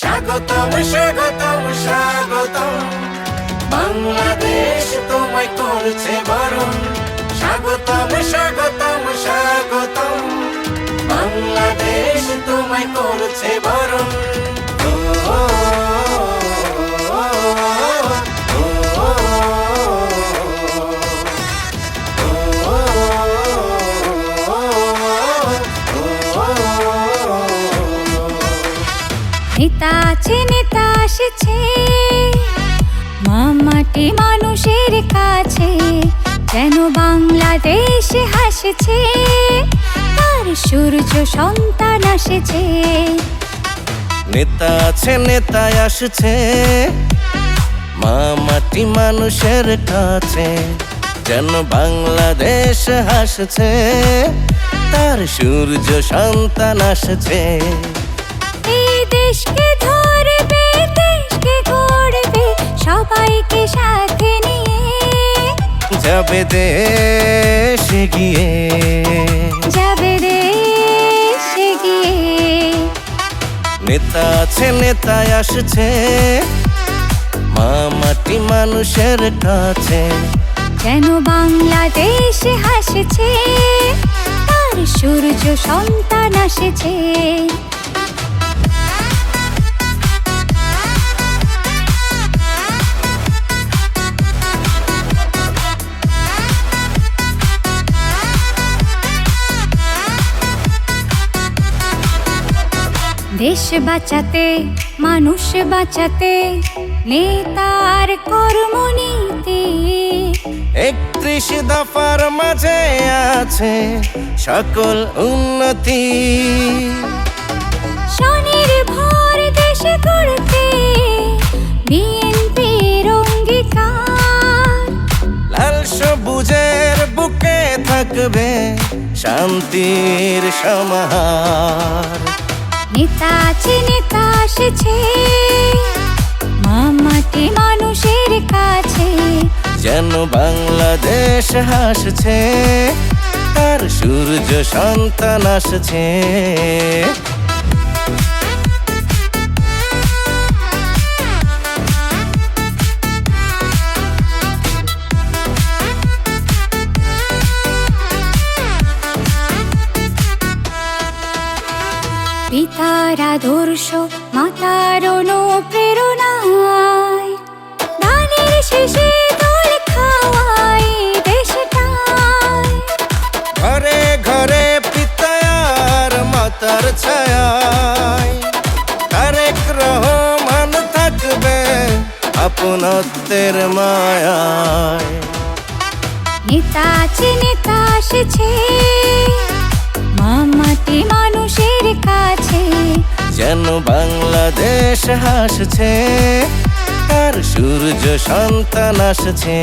স্বাগতম স্বাগতম স্বাগতম, বাংলাদেশ তোমায় করছে বরণ। স্বাগতম স্বাগতম স্বাগতম, বাংলাদেশ তোমায় করছে বরণ। নেতা আছে, নেতা আসছে, মামাটি মানুষের কাছে, যেন বাংলাদেশ হাসছে, তার সূর্য সন্তান আসছে। নেতা আছে, নেতা আসছে, মামাটি মানুষের কাছে, যেন বাংলাদেশ হাসছে, তার সূর্য সন্তান আসছে। দেশকে ধরবে, দেশকে গড়বে, সবাইকে সাথে নিয়ে যাবে দেশ এগিয়ে, যাবে দেশ এগিয়ে। নেতা আছে, নেতা আসছে, মামাটি মানুষের কাছে, যেন বাংলাদেশ হাসছে, তার সূর্য সন্তান আসছে। দেশ বাঁচাতে, মানুষ বাঁচাতে, নেতার কর্মনীতি 31 দফার মাঝে আছে সকল উন্নতি। স্বনির্ভর দেশ গড়তে বিএনপির অঙ্গীকার। লাল সবুজের বুকে থাকবে শান্তির সমাহার। নেতা আছে, নেতা আসছে, মামাটি মানুষের কাছে, যেন বাংলাদেশ হাসছে, তার সূর্য সন্তান আসছে। পিতার আদর্শ, মাতার অনুপ্রেরণায়, ধানের শেষে দোল খাওয়াই দেশটায়। ঘরে ঘরে পিতার মাতার ছায়ায়, তারেক রহমান থাকবে আপনত্বের মায়ায়। নেতা আছে, নেতা আসছে, মামাটি মানুষের কাছে, যেন বাংলাদেশ হাসছে, তার সূর্য সন্তান আসছে।